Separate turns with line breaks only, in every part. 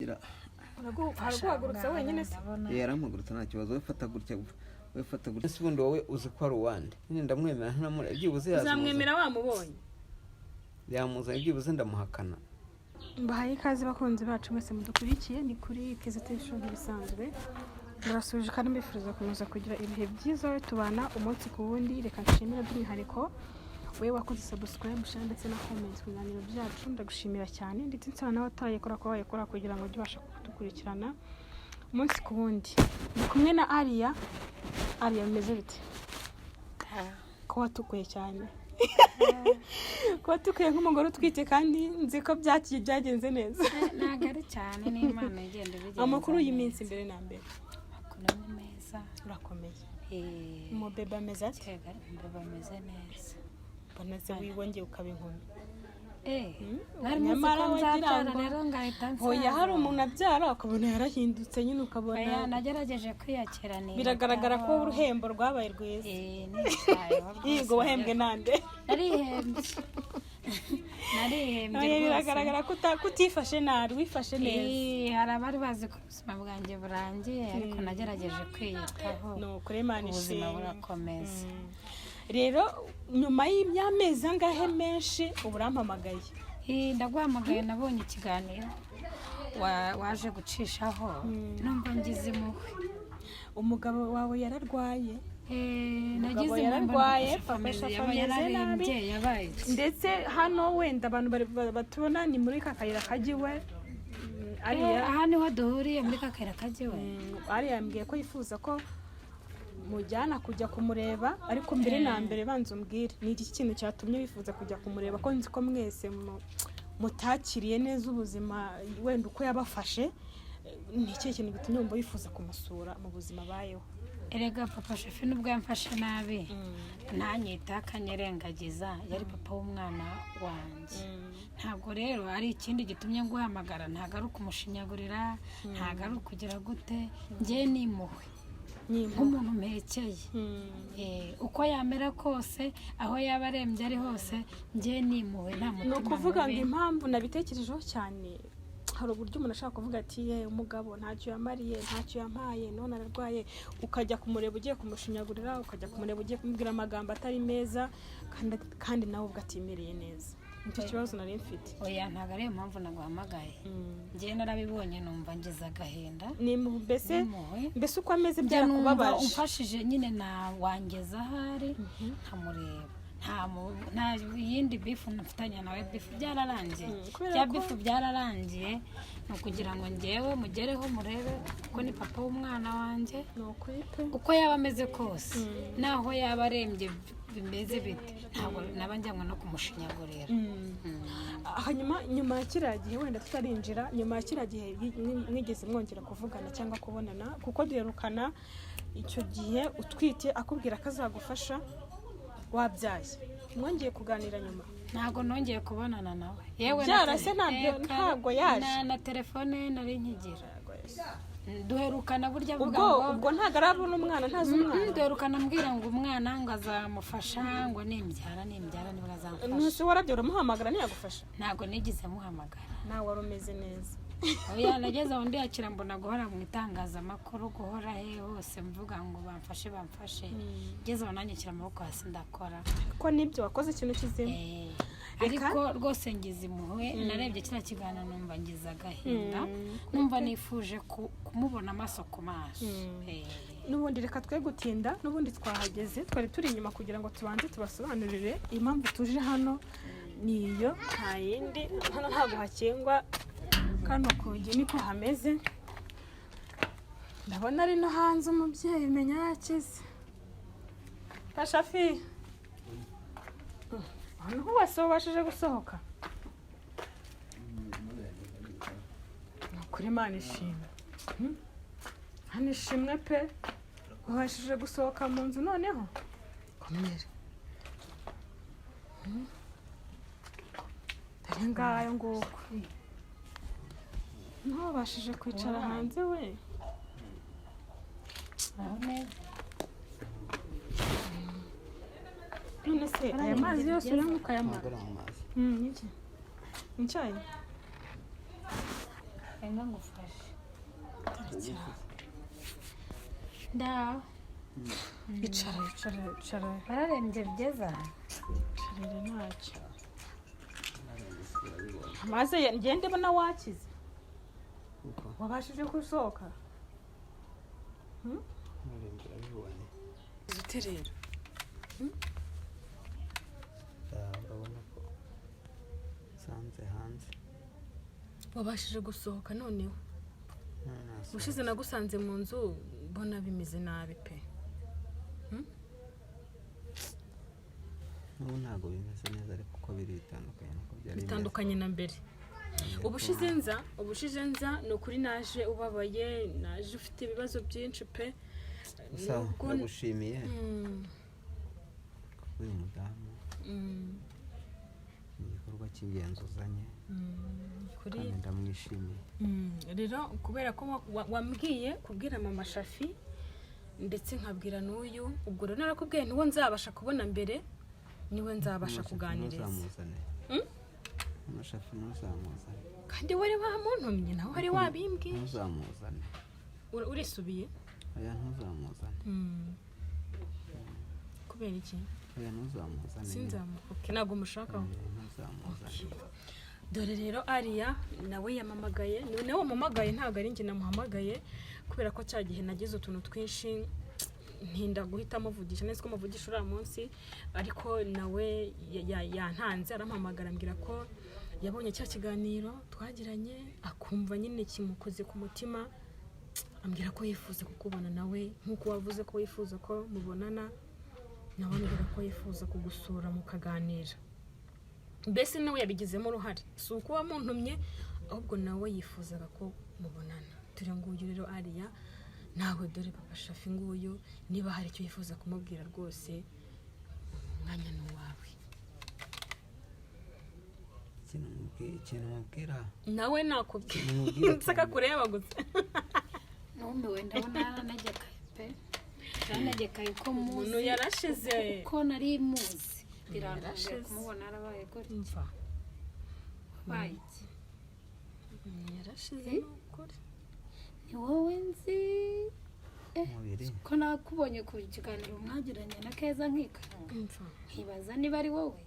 ngira
haraguhagurutsa wenyine se
yaramugurutsa nta kibazo we fata gutya sibundi wowe uzi ko ari uwande nyine ndamwemera ntamure byibuze
uzamwemera wamubonye
yamuza byibuze ndamuhakana
mbahaye ikaze bakunzi bacu mwese mudukurikiye ni kuri Keza TV show bisanzwe murasuje kandi mbifuriza kunoza kugira ibihe byiza we tubana umunsi ku wundi reka nshimira by'umwihariko wewe wakoze subscribe share ndetse na comment ku biganiro byacu ndagushimira cyane ndetse nsaba nawe atayekora ko wayekora kugira ngo ujye ubasha kudukurikirana umunsi ku wundi ndi kumwe na Aria bimeze bite ko watukuye cyane ko watukuye nk'umugore utwite kandi nzi ko byagenze neza
nagari cyane n'Imana igenda bigenda
amakuru y'iminsi mbere na mbere
akunamye neza
urakomeye mu bebe ameze ate
bebe ameze neza
banaze wibongeye ukaba inkumi
nyamara wagira rero ngahita nsa
hoya hari umuntu abyara akabona yarahindutse nyine ukabona
nagerageje kwiyakira neza
biragaragara ko uruhembo rwabaye rwiza yego wahembwe nande narihembye
biragaragara
ko utifashe nabi wifashe neza
hari abari bazi ko ubuzima bwanjye burangiye ariko nagerageje kwiyitaho
no kuri Imana
ubuzima burakomeza
rero nyuma y'imyamezi angahe menshi uburampamagaye
ndaguhamagaye nabonye ikiganiro waje gucishaho numva ngize impuhwe
umugabo wawe yararwaye
nagize
yararwaye pafasha
yararembye yabaye
ndetse hano wenda abantu batubona ni muri kakayira kagiwe
aha niho duhuriye muri kakayira kagiwe
Aria yambwiye ko yifuza ko mujyana kujya kumureba ariko mbere na mbere banze umbwire ni iki kintu cyatumye bifuza kujya kumureba ko nzi ko mwese mutakiriye neza ubuzima wenda uko yabafashe ni iki kintu gitumye wumva wifuza kumusura mu buzima bayeho
erega papa shefi nubwo yamfashe nabi ntanyita akanyerengagiza yari papa w'umwana wanjye ntabwo rero ari ikindi gitumye nguhamagara ntabwo ari ukumushinyagurira ntabwo ari ukugira gute njye nimuhwe nk'umuntu mpekeye uko yamera kose aho yaba arembye ari hose njye nimuwe nta mutima
ni ukuvuga ngo impamvu nabitekerejeho cyane hari uburyo umuntu ashaka kuvuga ati umugabo ntacyo yamariye ntacyo yampaye none ararwaye ukajya kumureba ugiye kumushinyagurira ukajya kumureba ugiye kumubwira amagambo atari meza kandi nawe ubwo atimereye neza nicyo kibazo nari mfite
oya ntabwo ariyo mpamvu naguhamagaye njye narabibonye numva ngize agahinda
ni mbese uko ameze byarakubabaje
umfashije nyine na wangeza ahari nkamureba nta yindi bifu nafitanye nawe bifu byararangiye bya bifu byararangiye ni ukugira ngo njyewe mugereho murebe kuko ni papa w'umwana wanjye uko yaba ameze kose naho yaba arembye bimeze bite ntabwo naba njyanwa no kumushinyagurira
hanyuma nyuma ya kiriya gihe wenda tutarinjira nyuma ya kiriya gihe mwigeze mwongera kuvugana cyangwa kubonana kuko duherukana icyo gihe utwite akubwira ko azagufasha wabyaye mwongeye kuganira nyuma
ntabwo nongeye kubonana nawe yewe
byarase ntabwo yaje
na telefone nari nkigira duherukana burya avuga
ngo ubwo ntabwo arabona umwana ntazi umwana
duherukana ambwira ngo umwana ngo azamufasha ngo nimbyara nibwo azamufasha
ntusi warabyo uramuhamagara ntiyagufasha
ntabwo nigeze muhamagara
nawe wari umeze neza
oya nageze aho ndiyakira mbona guhora mu itangazamakuru guhora hose mvuga ngo bamfashe ngeze aho nanjye nshyira amaboko hasi ndakora
ko nibyo wakoze ikintu kizima
ariko rwose ngize impuhwe narebye kiriya kiganiro numva ngize agahinda numva nifuje kumubona amaso ku maso
n'ubundi reka twe gutinda n'ubundi twahageze twari turi inyuma kugira ngo tubanze tubasobanurire impamvu tuje hano niyo nta yindi hano ntabwo hakengwa kano kugi niko hameze ndabona ari no hanze umubyeyi menya yakize Kashafi hano wese wabashije gusohoka kuri Imana ishimwe hano ishimwe pe wabashije gusohoka mu nzu noneho komera dore ngayo nguko wabashije kwicara hanze we none se aya mazi yose uranywa ukayamara iki icyayi
senga ngufashe ndaho
icara
bararembye bigeza
carire ntacyo maze ngende mbona wakize wabashije gusohoka zite rero
urabona ko sanze hanze
wabashije gusohoka noneho ushize nagusanze mu nzu mbona bimeze nabi pe
n'ubu ntabwo bimeze neza ariko uko biri bitandukanye nuko byari
bitandukanye na mbere ubushize nza ni ukuri naje ubabaye naje ufite ibibazo byinshi pe
ndagushimiye kuko uyu mudamu ni igikorwa cy'ingenzi uzanye kandi ndamwishimiye
rero kubera ko wambwiye kubwira mama Shafi ndetse nkabwira n'uyu ubwo rero narakubwiye niwo nzabasha kubona mbere niwe nzabasha kuganiriza
mama Shafi ntuzamuzane
kandi wari wamuntumye nawe wari wabimbwiye
ntuzamuzane
urisubiye
oya ntuzamuzane
kubera iki
oya ntuzamuzane
sinzamuke ntabwo mushakaho
ntuzamuzane
dore rero Ariya nawe yamamagaye nawe wamamagaye ntabwo ari njye namuhamagaye kubera ko cya gihe nagize utuntu twinshi ntinda guhita muvugisha neza ko muvugisha uriya munsi ariko nawe yantanze arampamagara ambwira ko yabonye cya kiganiro twagiranye akumva nyine kimukoze ku mutima ambwira ko yifuza kukubona nawe nk'uko wavuze ko wifuza ko mubonana nawe ambwira ko yifuza kugusura mukaganira mbese nawe yabigizemo uruhare si uko wamuntumye ahubwo nawe yifuzaga ko mubonana turi nguyu rero Ariya nawe dore papa Shafi nguyu niba hari icyo yifuza kumubwira rwose umwanya ni uwawe
ikintu mubwira
nawe nakubwira nsaka kureba gusa
numiwe ndabona yaranegekaye pe yaranegekaye ko muzi
umuntu yarashize
ko nari muzi birangaje kumubona arabaye gutya
mva
bayiki
yarashize n'ukuri
ni wowe nzi
umubiri
ko nakubonye ku kiganiro mwagiranye na Keza nkikanga nkibaza niba ari wowe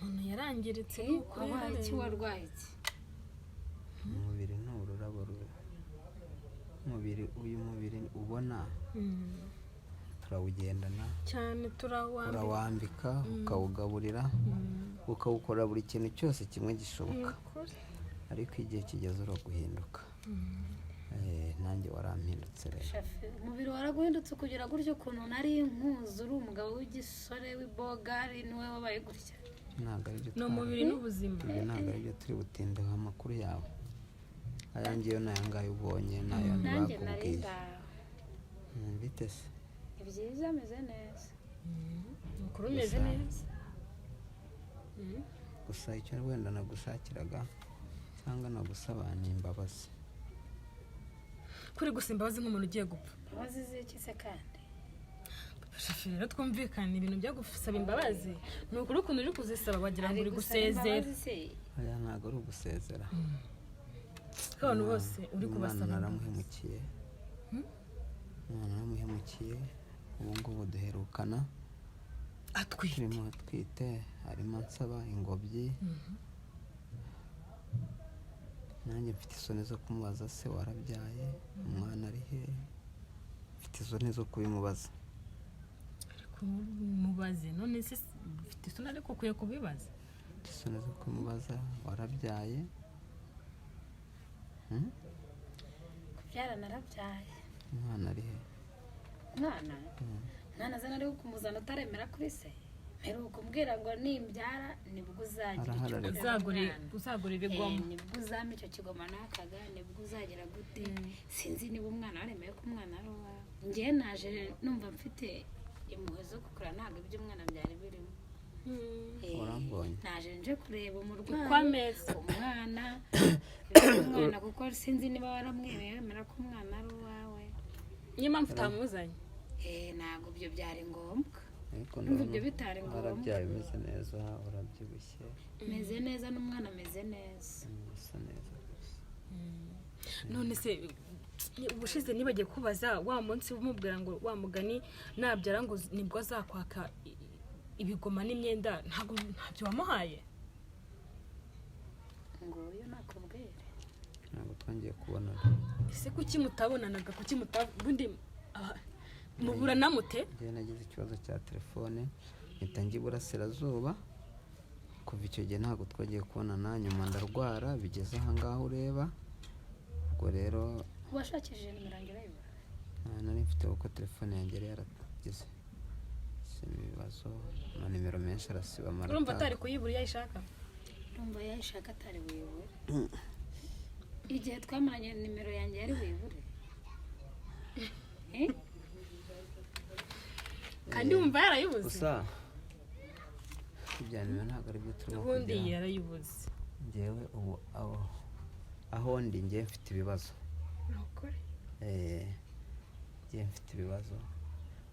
umuntu yarangiritse
wabaye iki warwaye iki
umubiri ni ururabo uyu mubiri ubona turawugendana
cyane
turawambika ukawugaburira ukawukora buri kintu cyose kimwe gishoboka ariko igihe kigeze uraguhinduka nanjye warampindutse rero
umubiri waraguhindutse kugira gutyo ukuntu nari nkuzi uri umugabo w'igisore w'ibogari niwe wabaye gutya
ntabwo ari byo
ni umubiri n'ubuzima
ntabwo ari byo turi butindeho amakuru yawe ayangiye nayo ngayo ubonye nayo ntibakubwiye bite se
ni byiza ameze neza
umukuru umeze neza
gusa icyo wenda nagushakiraga cyangwa nagusaba ni imbabazi
kuri gusa imbabazi nk'umuntu ugiye gupfa
imbabazi z'iki se kandi
Shafi rero twumvikana ibintu byo gusaba imbabazi ni ukuri ukuntu uri kuzisaba wagira ngo uri gusezera
aya ntabwo ari ugusezera
abantu bose uri kubasaba
umwana naramuhemukiye ubu ngubu duherukana turimo atwite harimo nsaba ingobyi nanjye mfite isoni zo kumubaza se warabyaye umwana ari he mfite isoni zo kubimubaza
mubaze none se ufite isoni ariko ukwiye kubibaza
mfite isoni zo kumubaza warabyaye
kubyara narabyaye
umwana ari he
umwana azana ari kumuzana utaremera kuri se mperuka umbwira ngo nimbyara nibwo
uzagura ibigoma
nibwo uzampa icyo kigoma nakaga nibwo uzagera gute sinzi niba umwana waremeye ko umwana ari uwawe njyewe naje numva mfite impuhwe zo gukura ntabwo iby'umwana byari birimo naje nje kureba umurwayi umwana kuko sinzi niba waramwemeye wemera ko umwana ari uwawe
niyo mpamvu utamuzanye
ntabwo ibyo byari ngombwa
ariko
ibyo bitari ngombwa
warabyaye umeze neza urabyibushye
meze neza n'umwana ameze neza
usa neza gusa
none se ubushize nibagiye kubaza wa munsi umubwira ngo wa mugani nabyara ngo nibwo azakwaka ibigoma n'imyenda ntabyo wamuhaye
ngo uyu nakubwire
ntabwo twongeye kubonana.
ese kuki mutabonanaga kuki mutabundi mubura namute
njye nagize ikibazo cya telefone mpita njya iburasirazuba kuva icyo gihe ntabwo twagiye kubonana nyuma ndarwara bigeze aha ngaho ureba ubwo rero
washakishije nimero yanjye urayibura
nari mfite kuko telefone yanjye yari yaragize ibibazo amanimero menshi arasiba amarata.
urumva atari kuyibura iyo ayishaka
urumva yayishaka atari buyibure igihe twamaranye nimero yanjye yari buyibure
kandi wumva yarayibuze
gusa ibya nimero ntabwo ari byo turimo
ubundi yarayibuze
njyewe ubu aho ndi njye mfite ibibazo njye mfite ibibazo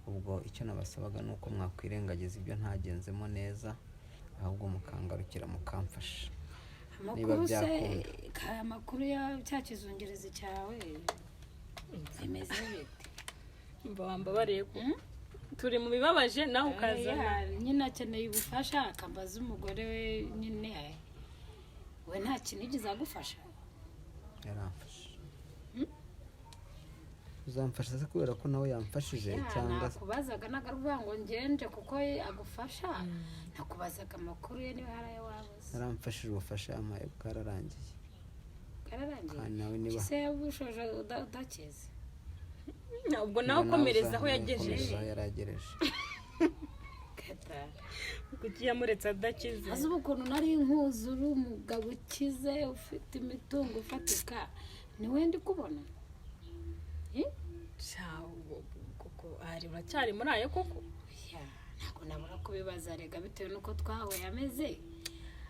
ubwo icyo nabasabaga ni uko mwakwirengagiza ibyo ntagenzemo neza ahubwo mukangarukira mukamfasha niba byakunda.
amakuru ya cya kizungerezi cyawe bimeze bite
mba wambabariye ko turi mu bibabaje nawe ukazana
nyine akeneye ubufasha akambaza umugore we nyine we nta kintu yigeze agufasha
yaramfasha uzamfasha se kubera ko nawe yamfashije cyangwa
nakubazaga nagaruvuga ngo ngenje kuko agufasha nakubazaga amakuru ye niba hari ayo wabuze
yaramfashije ubufasha yampaye bwararangiye kandi nawe niba
se yabushoje udakize
ubwo nawe ukomereza aho yagejeje
yaragereje
kuki yamuretse adakize
azi ukuntu nari nkuzura umugabo ukize ufite imitungo ufatika niwe ndi kubona
koko ari uracyari muri ayo koko
ntabwo nabura kubibaza rega bitewe n'uko twahuye ameze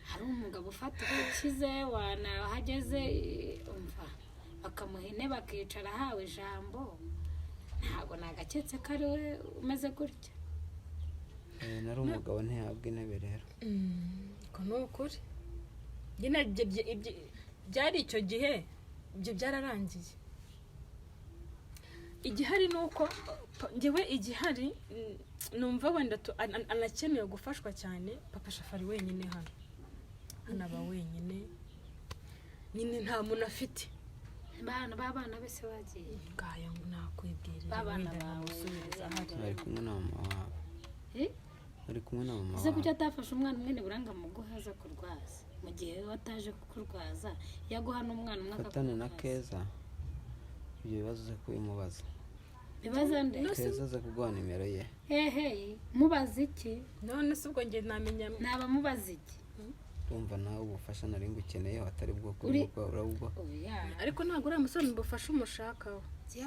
hari umugabo ufatika ukize wanahageze umva bakamuha intebe bakicara ahawe ijambo ntabwo nagaketse ko ari we umeze gutya
nari umugabo ntihabwa intebe rero
ko ni ukuri nyine byari icyo gihe ibyo byararangiye igihari ni uko njyewe igihari numva wenda anakeneye gufashwa cyane papa shafari wenyine hano aba wenyine nyine nta muntu afite
babana bese bagiye
ngaya nakwibwirira
babana bawe
bari kumwe na mama wabo bari kumwe na mama
ese kuki atafashe umwana umwe nibura ngo amuguhaza kurwaza mu gihe wataje kukurwaza yaguha n'umwana umwe
fatane na Keza ibyo bibazo ze kubimubaza
bibaza nde
Keza ze kuguha nimero ye
mubaza iki
none se ubwo njye namenya
naba mubaza iki
urumva nawe ubufasha nari ngukeneye atari bwo kuri ubwo
ariko ntabwo uriya musore ubufasha umushakaho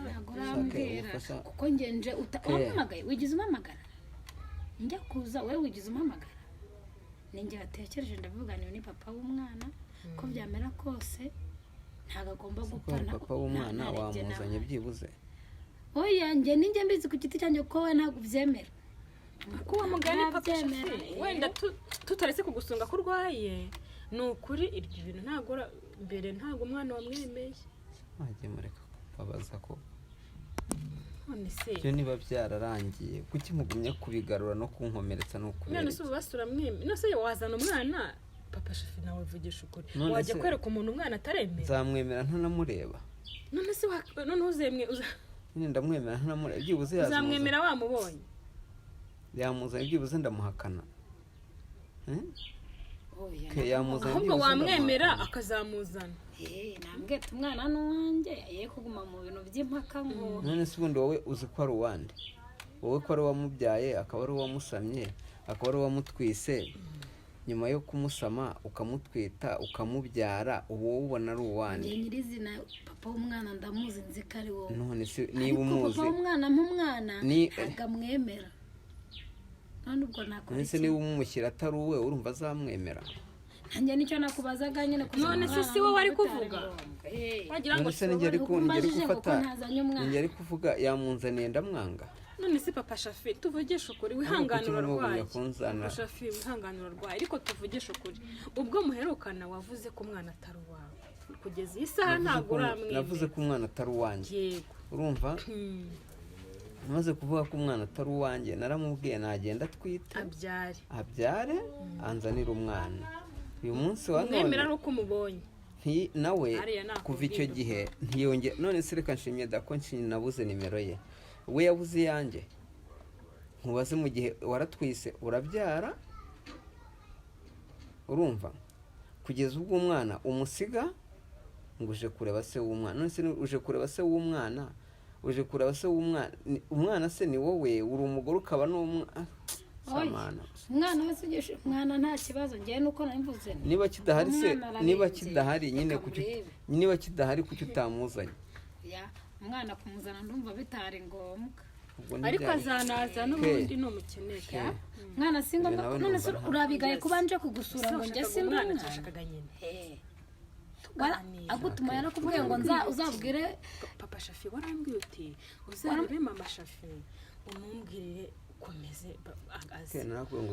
ntabwo urambwira kuko ngenje urampamagaye wigize umpamagara njya kuza wowe wigize umpamagara ninjye watekereje ndavuganiwe ni papa w'umwana ko byamera kose ntabwo agomba gupana
papa w'umwana wamuzanye byibuze
oya njye ninjye mbizi ku giti cyanjye ko we ntabwo ubyemera
ko uwo mugani papa wenda tutaretse kugusunga ko urwaye ni ukuri iryo bintu ntabwo mbere ntabwo umwana wamwemeye
wagiye mureka kubabaza ko
none se
ibyo niba byararangiye kuki mugumye kubigarura no kunkomeretsa no kubera
none se ubu basura mweme none se wazana umwana papa shafi nawe vugisha ukuri wajya kwereka umuntu umwana ataremera
nzamwemera ntanamureba
none se none uzemwe
nyine ndamwemera ntanamureba byibuze
uzamwemera wamubonye
yamuzanye byibuze ndamuhakana
ahubwo wamwemera akazamuzana
nambwete umwana n'uwanjye ye kuguma mu bintu by'impaka ngo
none se ubundi wowe uzi ko ari uwande wowe ko ari uwamubyaye akaba ari uwamusamye akaba ari uwamutwise nyuma yo kumusama ukamutwita ukamubyara ubu wowe ubona ari uwande
njye nyirizina papa w'umwana ndamuzi nzi ko ari wowe
none se niba umuzi
papa w'umwana nk'umwana akamwemera none ubwo nakora
iki niba umumushyira atari uwe urumva azamwemera
nanjye nicyo nakubazaga nyine
none se si wowe ari kuvuga
wagira ngo se ngeri kuvuga yamunzaniye ndamwanga
none se papa shafi tuvugisha ukuri wihanganura urwaye papa shafi wihanganura urwaye ariko tuvugisha ukuri ubwo muherukana wavuze ko umwana atari uwawe
kugeza iyi saha ntabwo uramwemera.
navuze ko umwana atari uwanjye,
yego
urumva. Namaze kuvuga ko umwana atari uwanjye, naramubwiye nagenda atwite abyare anzanire umwana. Uyu munsi wa none
mwemera nuko umubonye
nawe kuva icyo gihe ntiyongera. None se reka nshimye dako nabuze nimero ye, we yabuze iyanjye. Nkubaze mu gihe waratwise urabyara, urumva, kugeza ubwo umwana umusiga ngo uje kureba se w'umwana. None se uje kureba se w'umwana, uje kureba se w'umwana, umwana se ni wowe, uri umugore ukaba n'umwana.
Umwana wese ugisha umwana nta kibazo, ngiye nuko nabivuze.
Niba kidahari se, niba kidahari nyine niba kidahari kuki utamuzanye?
Umwana kumuzana ndumva bitari ngombwa,
ariko azanaza n'ubundi numukeneye.
Mwana singo none se urabigaye kubanje kugusura ngo njye
umwana cyashakaga nyine.
Agutuma yara kuvuga ngo uzabwire
Papa Shafi, warambwiye uti uzarebe Mama Shafi umumbwirire ukomeze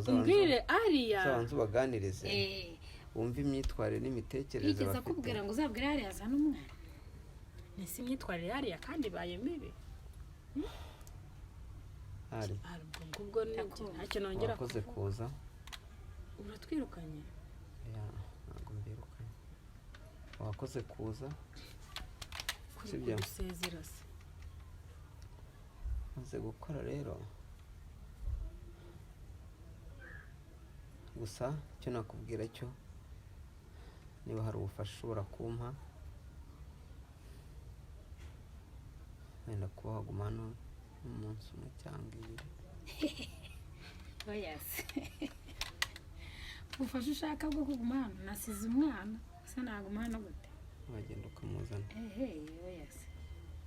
umbwire ariya
zabanze ubaganirize wumve imyitwarire n'imitekerereze bafite.
Yigeze akubwira ngo uzabwire ariya azana umwana?
Nese imyitwarire ariya kandi bayemere
ari
ubwo ntacyo nongera.
wakoze kuza.
Uratwirukanye?
Ntabwo mbirukanye, wakoze kuza.
Sibyo gusezera se
maze gukora rero. Gusa icyo nakubwira cyo, niba hari ubufasha ushobora kumpa, wenda kuba waguma hano umunsi umwe cyangwa ibiri.
ubufasha ushaka bwo kuguma hano? Nasize umwana se naguma hano gute?
Wagenda ukamuzana.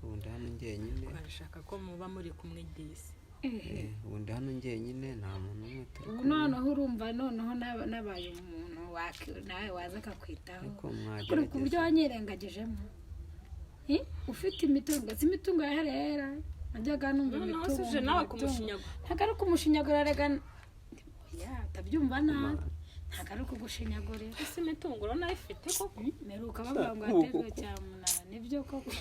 Ubundi hano njyenyine.
Barashaka ko muba muri kumwe disi.
Ubundi hano njyenyine nta muntu umwe turi
kumwe. Noneho urumva noneho nabaye umuntu nawe waza akakwitaho kuri ku buryo wanyirengagijemo. Ufite imitungo, si imitungo yaherera najyaga numva imitungo.
Uje nawe kumushinyagura?
Ntabwo ari kumushinyagura, rega atabyumva nabi. Ntabwo ari kugushinyagurira.
Ese imitungo nayo ifite koko?
Meruka bavuga ngo atezwe cyamunara, nibyo koko?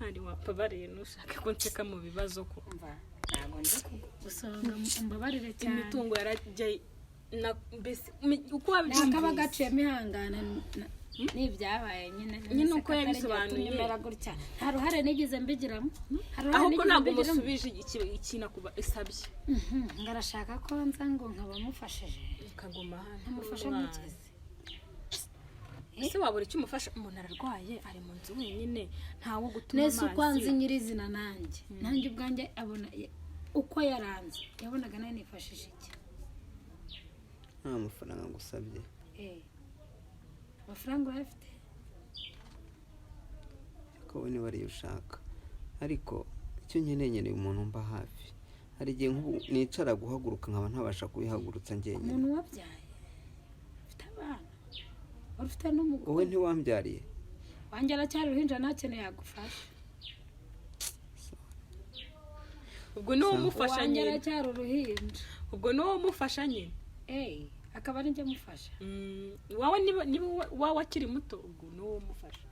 Ari wapfa bariye nushaka ko nseka mu bibazo ko
umva. Ntabwo nje gusonga mbabarire cyane.
Imitungo yarajye na mbese uko wabyumvise
nakaba gaciyemo ihangana n'ibyabaye nyine uko yabisobanuye gutya. Nta ruhare nigeze mbigiramo,
ahubwo ntabwo musubije ikintu kuba isabye.
Ngarashaka ko nza ngo nkabamufashije
ikaguma hano
amufasha mukeze.
Ese wabura icyo umufasha? Umuntu ararwaye ari mu nzu wenyine ntawo gutuma amazi.
Nese ukwanze nyirizina nanjye ubwanjye abona uko yaranze yabonaga nawe nifashije iki?
Nta mafaranga ngusabye.
Amafaranga urafite?
Ko we niba ariyo ushaka, ariko icyo nkeneye umuntu mba hafi. Hari igihe nicara guhaguruka nkaba ntabasha kubihagurutsa njyenyine.
Umuntu wabyaye ufite abana, ufite n'umugore.
Wowe ntiwambyariye?
Wanjye aracyari uruhinja, ntakeneye yagufasha.
Ubwo niwo mufasha nyine.
Wanjye aracyari uruhinja.
Ubwo niwo mufasha nyine.
Akaba ari njye mufasha.
Wawe niba wawe akiri muto, ubwo niwo mufasha.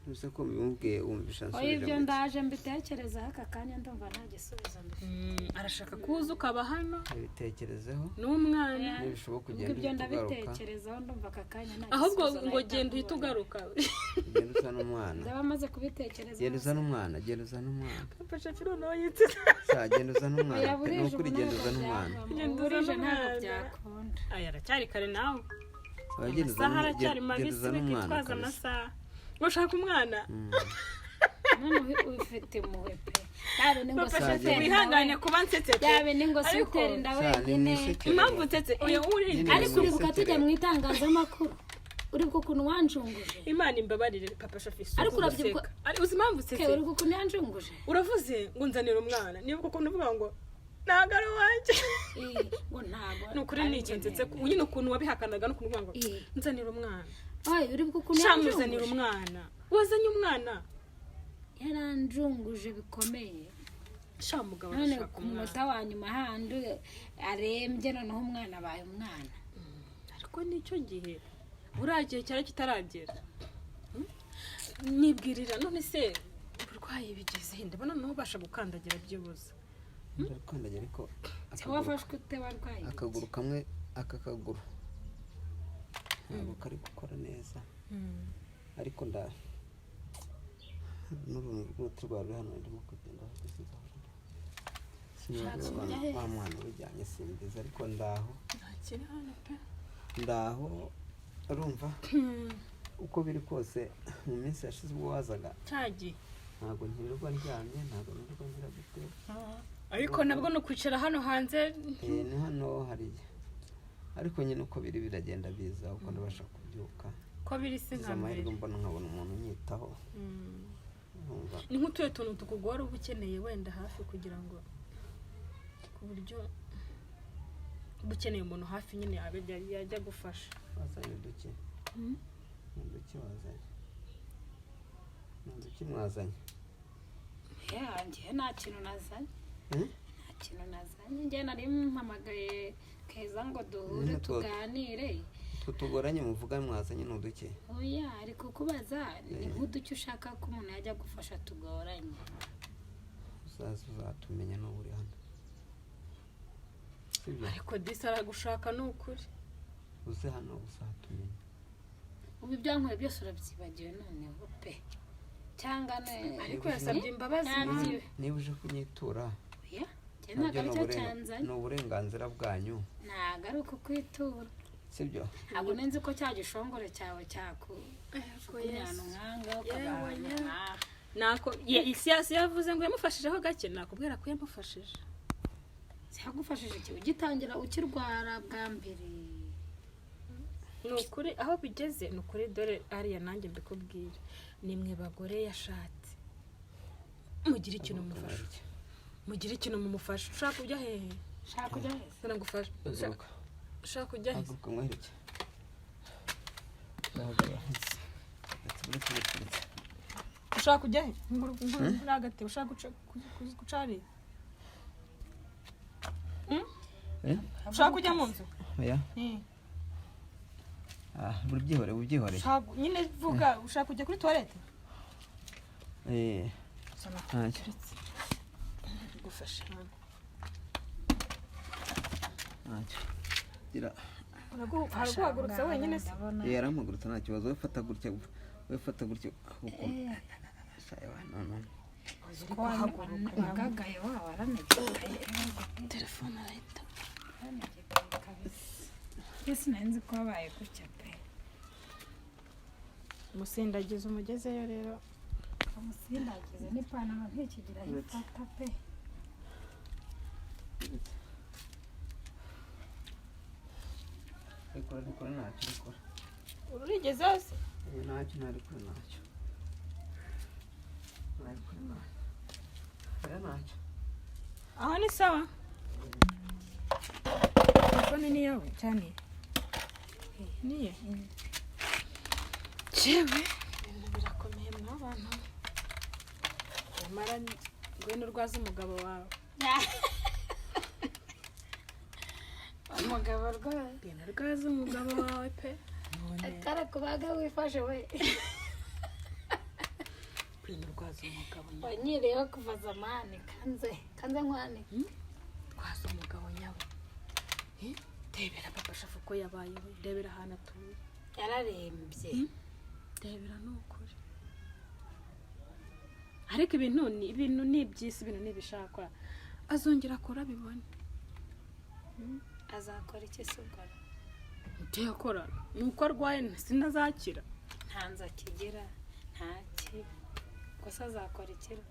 Nuse ko bimubwiye wumvisha nsubije.
Ibyo ndaje mbitekereza aka kanya ndumva nta gisubizo mbifite.
Arashaka kuza ukaba hano?
Abitekerezeho
n'umwana.
Nibishoboka kugenda.
Ibyo ndabitekerezaho ndumva aka kanya nta
gisubizo. Ahubwo ngo genda uhita ugaruka.
Genda uzana umwana.
Ndaba maze kubitekereza.
Genda uzana umwana, genda uzana umwana.
Papa Shafi no yitse.
Genda uzana umwana. Nukuri genda uzana umwana.
Genda uzana ntabwo byakunda.
Aya aracyari kare nawe.
Genda uzana umwana.
Amasaha ushaka umwana.
None ufite muwe pe. Yabe ningo
siteri wihangane kuba nsetse.
Yabe ningo siteri ndawenyine.
Impamvu nsetse uyu uri
ariko uribuka tujya mu itangazamakuru. Uribuka ukuntu wanjunguje?
Imana imbabarire Papa Shafi.
Ariko urabyibuka
uzi impamvu nsetse?
Uribuka ukuntu yanjunguje?
Uravuze ngo nzanira umwana, nibuka ukuntu uvuga ngo ntago ari wanjye.
Ngo ntago.
Nukuri n'iki nsetse nyine ukuntu wabihakanaga no kuvuga ngo nzanira umwana.
Uribuka ukuntu yanjunguje?
Shamuzanira umwana. Wazanye umwana?
Yaranjunguje bikomeye.
Shamugabo
arashaka ku munota wa nyuma handi arembye, noneho umwana abaye umwana.
Ariko nicyo gihe uragiye cyari kitaragera. nibwirira none se uburwayi bigeze he ndabona ntubasha gukandagira byibuze
ndakandagira ariko
wafashwe ute warwaye
akaguru kamwe aka kaguru ntabwo kari gukora neza ariko n'uruntu rw'uruti rwawe hano ndimo kugenda wa mwana ujyanye simbizi ariko ndaho
ntakiri hano pe
ndaho urumva uko biri kose mu minsi yashize ubwo wazaga
cyagi
ntabwo ntirirwa ndyamye ntabwo ntirirwa ngira gute
ariko nabwo no kwicara hano hanze
ni hano hari ariko nyine uko biri biragenda biza uko ndabasha kubyuka
ko biri se nka mbere
mbona nkabona umuntu unyitaho
ni nk'utuye tuntu tukugora uba ukeneye wenda hafi kugira ngo ku buryo uba ukeneye umuntu hafi nyine yajya gufasha
wazanye uduki uduki wazanye uduki mwazanye
njye nta kintu nazanye nta kintu nazanye njye nari mpamagaye Keza ngo duhure tuganire
tutugoranye muvuga mwazanye n'uduki
oya ariko kubaza ni nk'uduki ushaka ko umuntu yajya gufasha tugoranye
uzatumenya n'uburi hano
ariko disi aragushaka ni ukuri
uze hano uzatumenya
ubu ibyankoye byose urabyibagiwe noneho pe cyangwa
ariko yasabye imbabazi
niba uje kunyitura
oya ntabwo aricyo cyanzanye
ni uburenganzira bwanyu
ntabwo ari uko kwitura
sibyo
ntabwo nenzi ko cya gishongore cyawe cyakunyana umwanga ukabanya
nako isi yavuze ngo yamufashijeho gake nakubwira ko yamufashije
cyagufashije iki ugitangira ukirwara bwa mbere
ni ukuri aho bigeze ni ukuri dore ariya nanjye mbikubwira nimwe bagore yashatse mugire ikintu mumufasha mugire ikintu mumufasha ushaka kujya hehe
ushaka kujya hehe
sana ngufasha ushaka kujya hehe
kumwereke
ushaka kujya he hagati ushaka gucari ushaka kujya mu nzu
oya ubyihore
nyine vuga ushaka kujya kuri toilette
ntacyo
gufasha
ntacyo gira
haraguhagurutsa wenyine se
yaramugurutsa nta kibazo we fata gutya kuko none
wagagaye wawe aranegekaye
telefone arahita
ese nanzi ko wabaye gutya pe
umusindagiza umugezeyo rero
umusindagize n'ipantaro ntikigira ifata pe
rikora ntacyo rikora
urigeze hose
ntacyo ntarikora ntacyo
aho ni sawa telefone ni yawe cyane niye jewe ibintu birakomeye mw'abantu nyamara ngwino urwaza umugabo wawe
umugabo rwawe
ngwino urwaza umugabo wawe pe
kara kubaga wifashe we
ngwino urwaza umugabo nyawe
wanyiriyeho kuva zamani kanze nkwani
rwaza umugabo nyawe ndebera papa shafu ko yabayeho ndebera ahantu atuye
yararembye
ndebera ni ukuri ariko ibintu ni iby'isi ibintu ntibishakwa azongera akora bibone
azakora iki se ubwo
ibyo yakora ni uko arwaye sinazakira
ntanze akigira ntaki gusa azakora ikira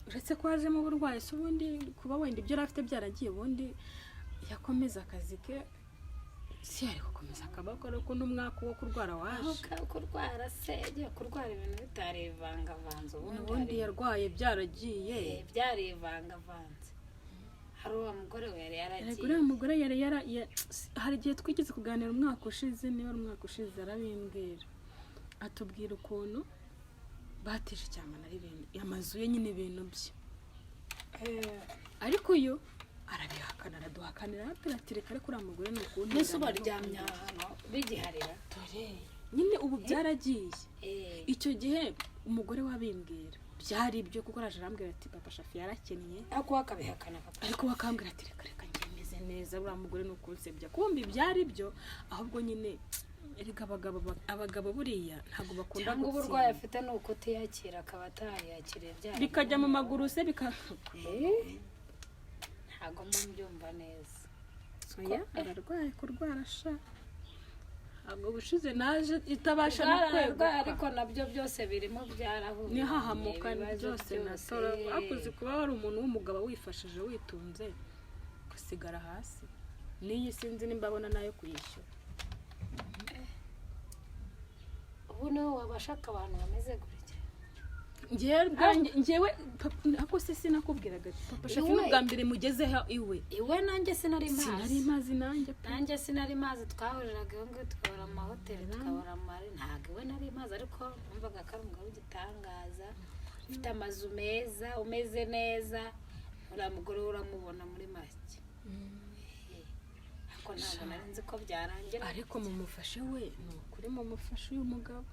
uretse ko hajemo uburwayi se ubundi kuba wenda ibyo yari afite byaragiye ubundi yakomeza akazi ke si yari gukomeza akaboko ariko n'umwaka wo kurwara waje
aho kurwara se yagiye kurwara ibintu bitarivangavanze
ubundi yarwaye byaragiye
byarivangavanze hari uwo mugore we yari yaragiye
uriya mugore hari igihe twigeze kuganira umwaka ushize niba ari umwaka ushize arabimbwira atubwira ukuntu batije icyamana ari ibintu amazu ye nyine ibintu bye ariko yo arabihakana araduhakanira ati reka ariko uriya mugore ni ukuntu
mbese ubaryamye ahantu bigiharira
dore nyine ubu byaragiye
Eh,
icyo gihe umugore wabimbwira byari ibyo kuko araje arambwira ati papa shafi yarakennye
ariko wakabihakana papa.
ariko bakambwira ati reka reka njye meze neza uriya mugore ni ukunsebya kumbi byari byo ahubwo nyine erega abagabo buriya ntabwo bakunda
cyangwa uburwayi afite ni ukutiyakira akaba atayakiriye byari
bikajya mu maguru se
ntabwo mba mbyumva neza.
oya ararwaye kurwara sha ntabwo bushize naje itabasha no
Ararwaye,
kweguka
ariko nabyo byose birimo byarahuye.
nihahamuka
Ibibazo
byose natora akuzi kuba wari umuntu w'umugabo wifashije witunze gusigara hasi n'iyi sinzi nimba abona nayo kuyishyura
ubu niwe wabashaka abantu bameze gutya.
njyewe ako se sinakubwiraga ati papa shafi
Iwe.
n'ubwa mbere mugezeho iwe
iwe nanjye sinari
sinari
mazi,
mazi nanjye pe
nanjye sinari mazi, twahuriraga iyo ngiyo tukabura mu mahoteli tukabura amari, ntabwo iwe nari mazi, ariko numvaga ko ari umugabo w'igitangaza ufite amazu meza umeze neza, uriya mugore we uramubona muri make. Ariko ntabwo nari nzi ko byarangira.
ariko mumufashe we ni ukuri mumufashe uyu mugabo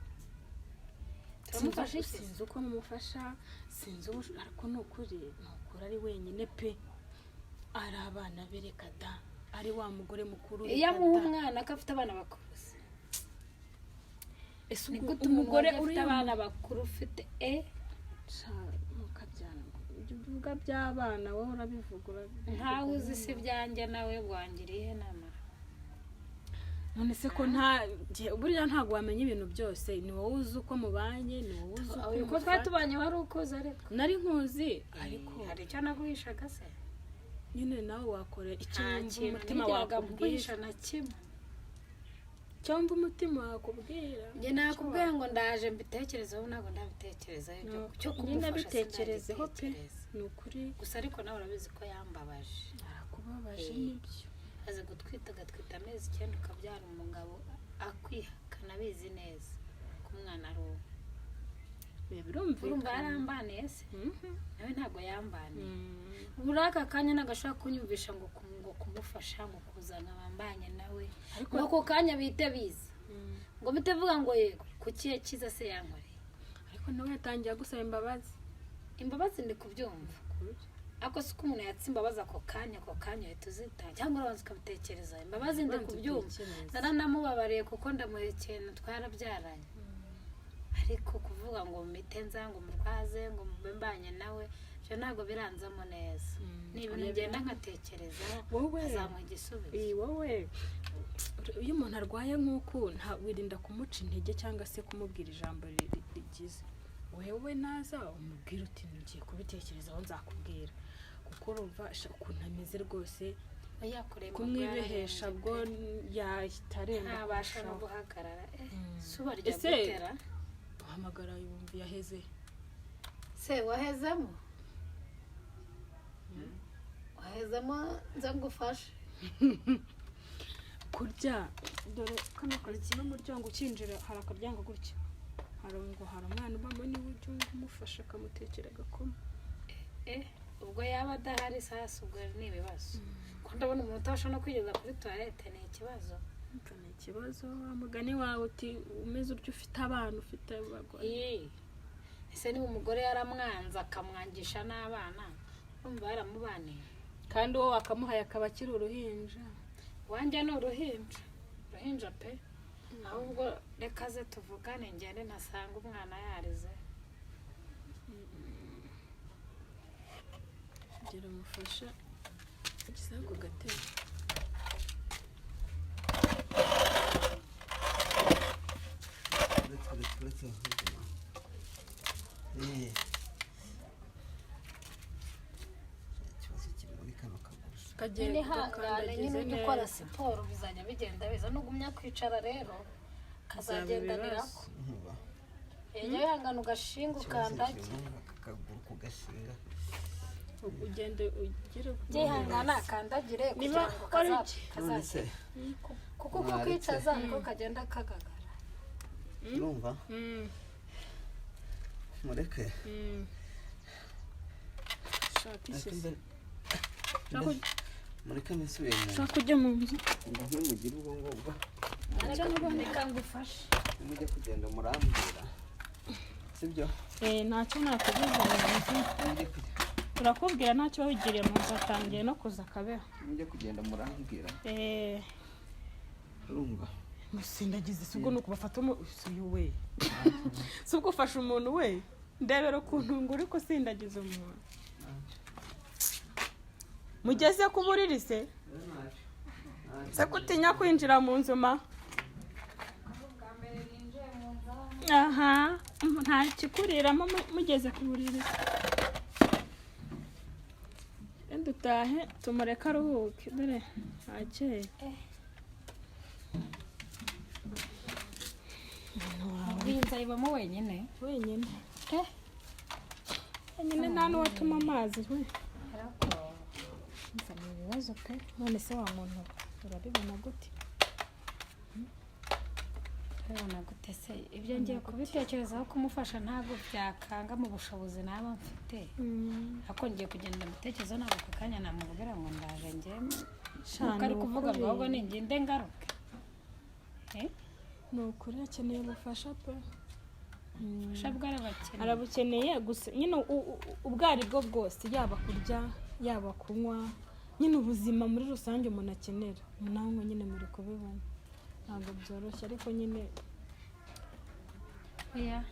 Turamufasha iki?
sinzi uko mumufasha sinzi ariko ni ukuri ari wenyine pe ari abana bereka da ari wa mugore mukuru
iyo amuha umwana ko afite abana bakuru se.
ese
Ni gute
umugore
umugore ufite
uriya
abana bakuru ufite
mukabyana ibyo uvuga by'abana wowe urabivuga
ntawe uzi si ibyanjye nawe wangiriye nama.
none se ko burya ntabwo wamenya ibintu byose ni wowe uzi uko mubanye ni wowe uzi uko
uko twari tubanye wari ukuze ariko
nari nkuzi ariko
hari icyo naguhishaga se.
nyine nawe wakora icyo
nta
wumva
kintu
umutima
nigeraga
wakubwira
mguhisha na kimwe.
icyo wumva umutima wakubwira
njye nakubwiye ngo ndaje mbitekerezeho, ntabwo ndabitekerezaho ibyo cyo
nyine
kumufasha
bitekerezeho pe
sindabitekereza.
ni ukuri
gusa ariko nawe urabizi ko yambabaje,
arakubabaje
Eh.
nibyo
aze gutwita agatwita amezi 9 ukabyara umugabo akwihakana abizi neza ko umwana ari uwe. urumva
birumvikana
yarambaniye se?
Mhm.
nawe ntabwo yambaniye.
Mm.
muri aka kanya nagashaka kunyumvisha ngo kumufasha ngo kuzana bambanye nawe
Ariko-
ngo ako kanya bite biza
Mm.
ngo bite vuga ngo yego kuki yakiza se yankoreye.
ariko nawe yatangiye gusaba imbabazi
imbabazi ndi kubyumva, ariko si ko umuntu yatse imbabazi ako kanya uhita uzita cyangwa urabanza ukabitekereza. imbabazi ndi kubyumva, naranamubabariye kuko ndamuhekeye twarabyaranye, ariko kuvuga ngo mite nza ngo murwaze ngo mube mbanye nawe ibyo ntabwo biranzamo neza. ni ibintu ngenda nkatekerezaho
wowe
azamuha igisubizo.
wowe iyo umuntu arwaye nk'uku wirinda kumuca intege cyangwa se kumubwira ijambo rigize wewe naza umubwira uti ngiye kubitekerezaho nzakubwira kuko urumva ukuntu ameze rwose kumwibehesha bwo yahita aremba
ntabasha no guhagarara. Suba rya
Ese-
gutera
uhamagara yumva yaheze
se wahezemo nza ngufashe
kurya dore kano karitsiye n'umuryango ukinjira hari akaryango gutya hari umwana ubamo niwe ujya umufasha akamutekera agakoma
ubwo yaba adahari sasa ubwo ni ibibazo ko ndabona umuntu utabasha no kwigeza kuri toilette ni ikibazo.
ni ikibazo wa mugani wawe uti umeze utyo ufite abana ufite abagore
ese niba umugore yaramwanze akamwangisha n'abana urumva yaramubaniye
kandi uwo wakamuhaye akaba akiri uruhinja
wanjye ni uruhinja pe. ahubwo reka ze tuvugane ngende ntasanga umwana yarize.
gira umufasha igisago gatebe
nyine hangane nyine ujya ukora siporo bizajya bigenda biza nugumya kwicara rero kazagendanirako. Ejya wihangana ugashinga ukandagira
ugende ugire
byihangana akandagire kugira ngo kazaze kuko uko kwicaza niko kagenda kagagara.
urumva mureke
shaka isi
mureke nisubire mu nzu
shaka ujya mu nzu
ngo mugire ubwo ngubwo
ariko reka ngufashe
mujye kugenda murambwira sibyo
ntacyo nakugeza mu nzu
mujye kujya
turakubwira ntacyo wigiriye mu nzu atangiye no kuza akabeho
mujye kugenda murambwira urumva
musindagize si ubwo ni ukubafata uyu we si ubwo ufashe umuntu we ndebera ukuntu ngo uri gusindagiza umuntu mugeze ku buriri se se kutinya kwinjira mu nzu ma aha nta kikuriramo mugeze ku buriri enda utahe tumureke aruhuke dore ntakeye
iyi nzu ayibamo wenyine
wenyine wenyine nta n'uwatuma amazi we nzana ibibazo pe none se wa muntu urabibona gute
urabona gute se ibyo ngiye kubitekerezaho kumufasha ntabwo byakanga mu bushobozi naba mfite ariko ngiye kugenda mbitekerezo ntabwo ako kanya namubwira ngo ndaje njyemo nkuko ari kuvuga ngo ahubwo ningende ngaruke
ni ukuri akeneye ubufasha pe
ubufasha bwarabakeneye
arabukeneye gusa nyine ubwo ari bwo bwose yaba kurya yaba kunywa nyine ubuzima muri rusange umuntu akenera namwe nyine muri kubibona ntabwo byoroshye ariko nyine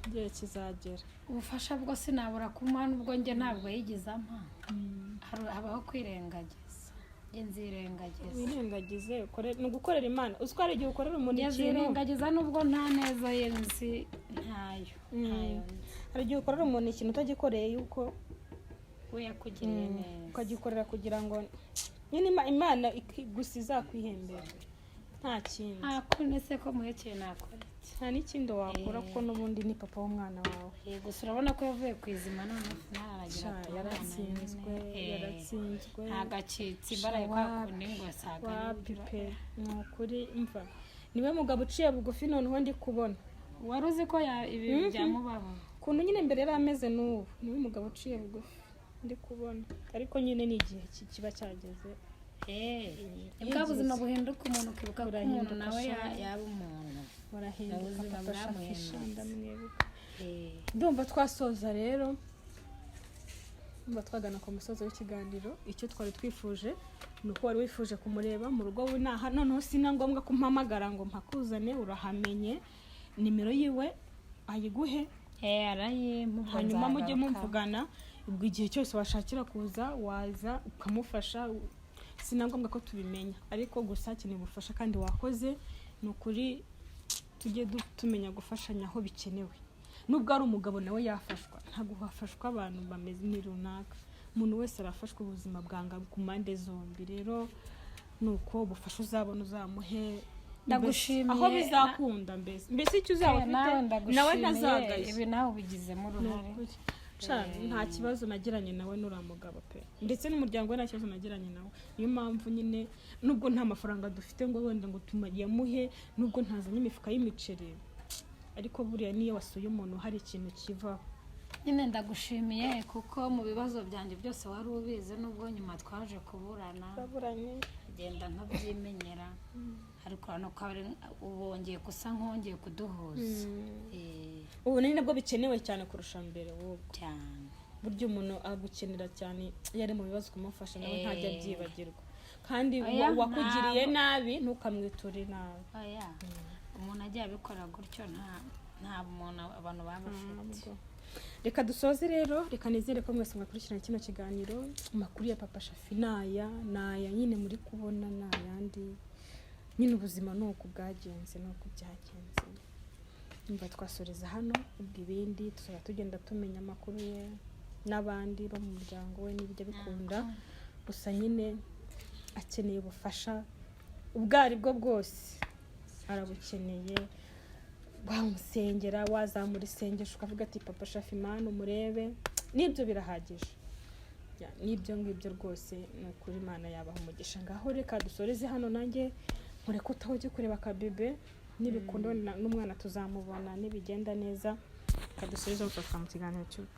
igihe kizagera
ubufasha bwose nabura kumuha n'ubwo njye ntabwo yigize ampa habaho kwirengagiza njye nzirengagiza
wirengagize ni ugukorera imana uzi ko hari igihe ukorera umuntu ikintu
nzirengagiza n'ubwo nta neza ye nzi ntayo
hari igihe ukorera umuntu ikintu utagikoreye yuko
we yakugiriye neza
ukagikorera kugira ngo nyine imana gusa izakwihembera nta kindi
nta kundi se ko muhekeye nakora
nta n'ikindi wakora kuko n'ubundi ni papa w'umwana wawe
gusa urabona ko yavuye ku izima none ntaragira
yaratsinzwe
ntagacitse imbaraga kwa kundi ngo asaga
wapipe ni ukuri mva niwe mugabo uciye bugufi noneho ndi kubona
wari uzi ko ibi byamubaho
ukuntu nyine mbere yari ameze n'ubu niwe mugabo uciye bugufi ndi kubona ariko nyine ni igihe kiba cyageze
bwa buzima buhinduka umuntu ukibuka ko umuntu nawe yaba umuntu
burahinduka papa shafisha ndamwibuka ndumva twasoza rero ndumva twagana ku musozo w'ikiganiro icyo twari twifuje ni uko wari wifuje kumureba mu rugo w'inaha noneho sina ngombwa kumpamagara ngo mpakuzane urahamenye nimero yiwe ayiguhe hanyuma mujye mumvugana ubwo igihe cyose washakira kuza waza ukamufasha sina ngombwa ko tubimenya ariko gusa akeneye ubufasha kandi wakoze ni ukuri tujye tumenya gufashanya aho bikenewe nubwo ari umugabo nawe yafashwa ntabwo hafashwa abantu bameze ni runaka umuntu wese arafashwa ubuzima bwanga ku mpande zombi rero ni uko ubufasha uzabona uzamuhe
ndagushimiye
aho bizakunda mbese icyo uzaba ufite nawe ntazagaye
ibi nawe ubigizemo uruhare
nta kibazo nagiranye nawe nuriya mugabo pe ndetse n'umuryango we nta kibazo nagiranye nawe niyo mpamvu nyine nubwo nta mafaranga dufite ngo wenda ngo tuyamuhe nubwo ntazanye imifuka y'imiceri ariko buriya niyo wasuye umuntu hari ikintu kivaho
nyine ndagushimiye kuko mu bibazo byanjye byose wari ubizi nubwo nyuma twaje kuburana agenda nkabyimenyera ariko urabona ko ubongeye gusa nkongeye kuduhuza
ubu ni nabwo bikenewe cyane kurusha mbere wowe
cyane
buryo umuntu agukenera cyane iyo ari mu bibazo kumufasha nawe ntajya abyibagirwa kandi wakugiriye nabi ntukamwiture nabi
umuntu agiye abikora gutyo nta muntu abantu baba bafite
reka dusoze rero reka nizere ko mwese mwakurikirana kino kiganiro amakuru ya papa Shafi naya nyine muri kubona n'ayandi nyine ubuzima ni uko bwagenze ni uko byagenze nimba twasoreza hano ubwo ibindi tuzaba tugenda tumenya amakuru ye n'abandi bo mu muryango we n'ibyo bikunda gusa nyine akeneye ubufasha ubwo ari bwo bwose arabukeneye wamusengera wazamura isengesho ukavuga ati papa Shafi Imana umurebe n'ibyo birahagije n'ibyo ngibyo rwose ni ukuri Imana yabaha umugisha ngaho reka dusoreze hano nanjye nkureka utaho kureba akabebe n'ibikundo n'umwana tuzamubona nibigenda neza reka dusoreze mu kiganiro cy'ubutaha.